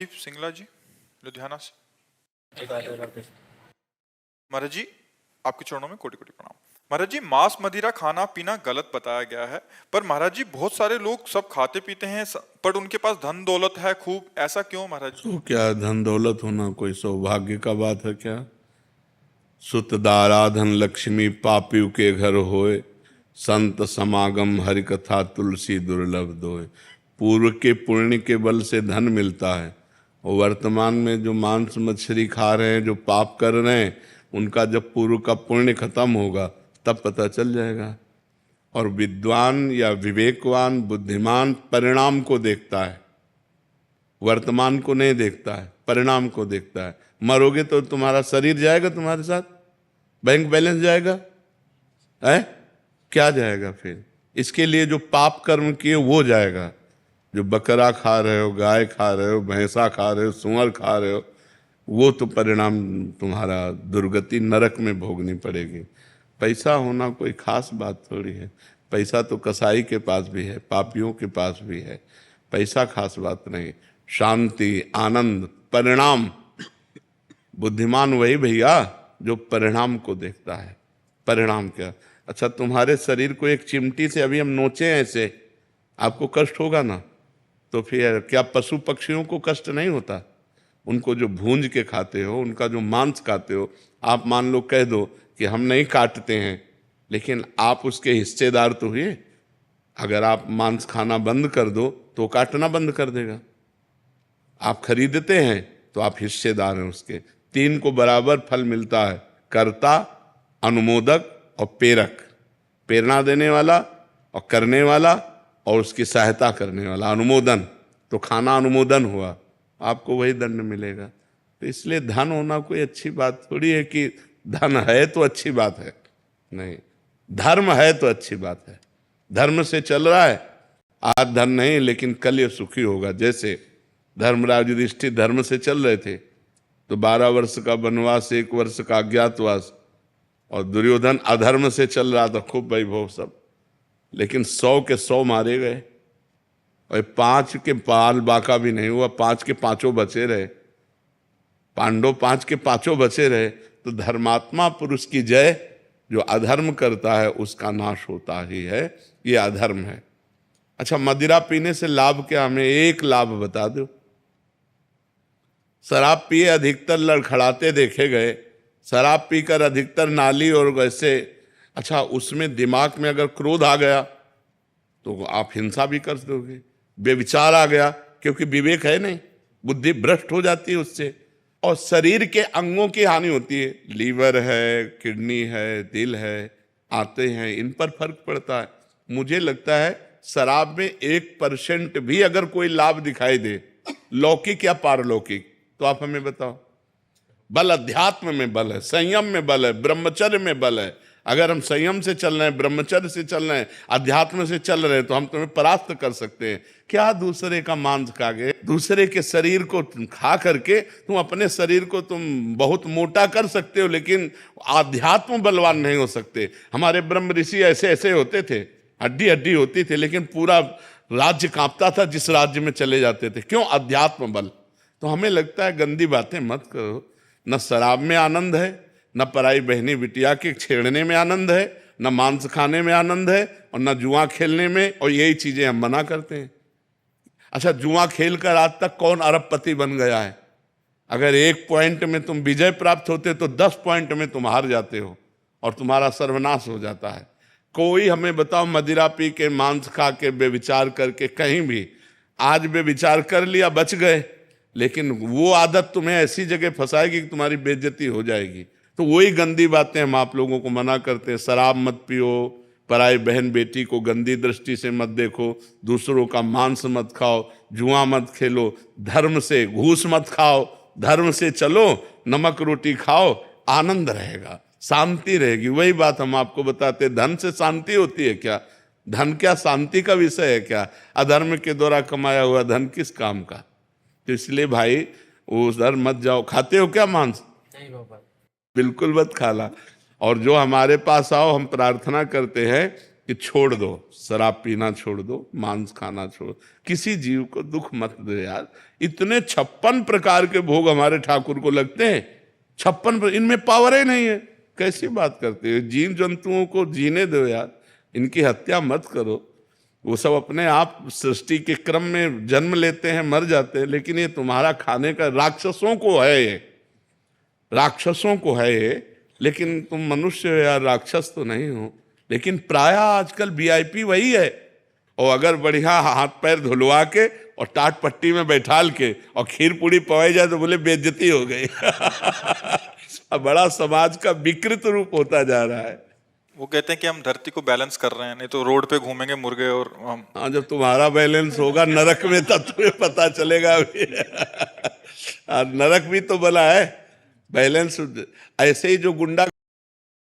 सिंगला जी लुधियाना से। महाराज जी, आपके चरणों में कोटि कोटि प्रणाम। महाराज जी, मांस मदिरा खाना पीना गलत बताया गया है, पर महाराज जी बहुत सारे लोग सब खाते पीते हैं, पर उनके पास धन दौलत है खूब, ऐसा क्यों महाराज जी? तो क्या धन दौलत होना कोई सौभाग्य का बात है क्या? सुत दाराधन लक्ष्मी पापी के घर होए, संत समागम हरि कथा तुलसी दुर्लभ दोए। पूर्व के पुण्य के बल से धन मिलता है, और वर्तमान में जो मांस मछली खा रहे हैं, जो पाप कर रहे हैं, उनका जब पूर्व का पुण्य खत्म होगा तब पता चल जाएगा। और विद्वान या विवेकवान बुद्धिमान परिणाम को देखता है, वर्तमान को नहीं देखता है, परिणाम को देखता है। मरोगे तो तुम्हारा शरीर जाएगा, तुम्हारे साथ बैंक बैलेंस जाएगा है, क्या जाएगा फिर? इसके लिए जो पाप कर्म किए वो जाएगा। जो बकरा खा रहे हो, गाय खा रहे हो, भैंसा खा रहे हो, सुअर खा रहे हो, वो तो परिणाम तुम्हारा दुर्गति नरक में भोगनी पड़ेगी। पैसा होना कोई खास बात थोड़ी है। पैसा तो कसाई के पास भी है, पापियों के पास भी है। पैसा खास बात नहीं। शांति, आनंद, परिणाम। बुद्धिमान वही भैया जो परिणाम को देखता है। परिणाम क्या? अच्छा, तुम्हारे शरीर को एक चिमटी से अभी हम नोचे ऐसे, आपको कष्ट होगा ना? तो फिर क्या पशु पक्षियों को कष्ट नहीं होता? उनको जो भूंज के खाते हो, उनका जो मांस खाते हो, आप मान लो कह दो कि हम नहीं काटते हैं, लेकिन आप उसके हिस्सेदार तो हुए। अगर आप मांस खाना बंद कर दो तो काटना बंद कर देगा। आप खरीदते हैं तो आप हिस्सेदार हैं उसके। तीन को बराबर फल मिलता है, कर्ता, अनुमोदक और प्रेरक। प्रेरणा देने वाला और करने वाला और उसकी सहायता करने वाला, अनुमोदन। तो खाना अनुमोदन हुआ, आपको वही दंड मिलेगा। तो इसलिए धन होना कोई अच्छी बात थोड़ी है कि धन है तो अच्छी बात है, नहीं। धर्म है तो अच्छी बात है। धर्म से चल रहा है, आज धन नहीं लेकिन कल ये सुखी होगा। जैसे धर्मराज युधिष्ठिर धर्म से चल रहे थे तो 12 वर्ष का वनवास, 1 वर्ष का अज्ञातवास, और दुर्योधन अधर्म से चल रहा था, खूब वैभव सब, लेकिन 100 के 100 मारे गए, और 5 के पाल बाका भी नहीं हुआ, 5 के 5 बचे रहे। पांडव 5 के 5 बचे रहे। तो धर्मात्मा पुरुष की जय, जो अधर्म करता है उसका नाश होता ही है। ये अधर्म है। अच्छा, मदिरा पीने से लाभ क्या? हमें एक लाभ बता दो। शराब पिए अधिकतर लड़खड़ाते देखे गए, शराब पीकर अधिकतर नाली और वैसे। अच्छा, उसमें दिमाग में अगर क्रोध आ गया तो आप हिंसा भी कर दोगे। बेविचार आ गया, क्योंकि विवेक है नहीं, बुद्धि भ्रष्ट हो जाती है उससे, और शरीर के अंगों की हानि होती है। लीवर है, किडनी है, दिल है, आते हैं, इन पर फर्क पड़ता है। मुझे लगता है शराब में 1% भी अगर कोई लाभ दिखाई दे, लौकिक या पारलौकिक, तो आप हमें बताओ। बल अध्यात्म में बल है, संयम में बल है, ब्रह्मचर्य में बल है। अगर हम संयम से चल रहे हैं, ब्रह्मचर्य से चल रहे हैं, अध्यात्म से चल रहे हैं, तो हम तुम्हें परास्त कर सकते हैं। क्या दूसरे का मांस खा के, दूसरे के शरीर को खा करके तुम अपने शरीर को तुम बहुत मोटा कर सकते हो, लेकिन आध्यात्म बलवान नहीं हो सकते। हमारे ब्रह्म ऋषि ऐसे ऐसे होते थे, हड्डी हड्डी होती थी, लेकिन पूरा राज्य कांपता था जिस राज्य में चले जाते थे। क्यों? अध्यात्म बल। तो हमें लगता है गंदी बातें मत करो। न शराब में आनंद है, न पराई बहनी बिटिया के छेड़ने में आनंद है, न मांस खाने में आनंद है, और न जुआ खेलने में, और यही चीजें हम मना करते हैं। अच्छा, जुआ खेलकर आज तक कौन अरबपति बन गया है? अगर 1 पॉइंट में तुम विजय प्राप्त होते तो 10 पॉइंट में तुम हार जाते हो और तुम्हारा सर्वनाश हो जाता है। कोई हमें बताओ, मदिरा पी के, मांस खा के, बेविचार करके, कहीं भी आज बेविचार कर लिया, बच गए, लेकिन वो आदत तुम्हें ऐसी जगह फंसाएगी कि तुम्हारी बेइज्जती हो जाएगी। तो वही गंदी बातें हम आप लोगों को मना करते हैं। शराब मत पियो, पराई बहन बेटी को गंदी दृष्टि से मत देखो, दूसरों का मांस मत खाओ, जुआ मत खेलो, धर्म से घूस मत खाओ, धर्म से चलो, नमक रोटी खाओ, आनंद रहेगा, शांति रहेगी। वही बात हम आपको बताते। धन से शांति होती है क्या? धन क्या शांति का विषय है क्या? अधर्म के द्वारा कमाया हुआ धन किस काम का? तो इसलिए भाई उधर मत जाओ। खाते हो क्या मांस? नहीं बाबा, बिल्कुल मत खाला। और जो हमारे पास आओ, हम प्रार्थना करते हैं कि छोड़ दो, शराब पीना छोड़ दो, मांस खाना छोड़, किसी जीव को दुख मत दो यार। इतने 56 प्रकार के भोग हमारे ठाकुर को लगते हैं, 56, इनमें पावर ही नहीं है। कैसी बात करते हो? जीव जंतुओं को जीने दो यार, इनकी हत्या मत करो। वो सब अपने आप सृष्टि के क्रम में जन्म लेते हैं, मर जाते हैं, लेकिन ये तुम्हारा खाने का, राक्षसों को है ये, राक्षसों को है ये, लेकिन तुम मनुष्य हो यार, राक्षस तो नहीं हो। लेकिन प्राय आजकल वीआईपी वही है, और अगर बढ़िया हाथ पैर धुलवा के और टाट पट्टी में बैठाल के और खीर पूड़ी पवाई जाए तो बोले बेइज्जती हो गई। अब बड़ा समाज का विकृत रूप होता जा रहा है। वो कहते हैं कि हम धरती को बैलेंस कर रहे हैं, नहीं तो रोड पे घूमेंगे मुर्गे और हम। हाँ, जब तुम्हारा बैलेंस होगा नरक में तब तुम्हें पता चलेगा। नरक भी तो बना है बैलेंस। ऐसे ही जो गुंडा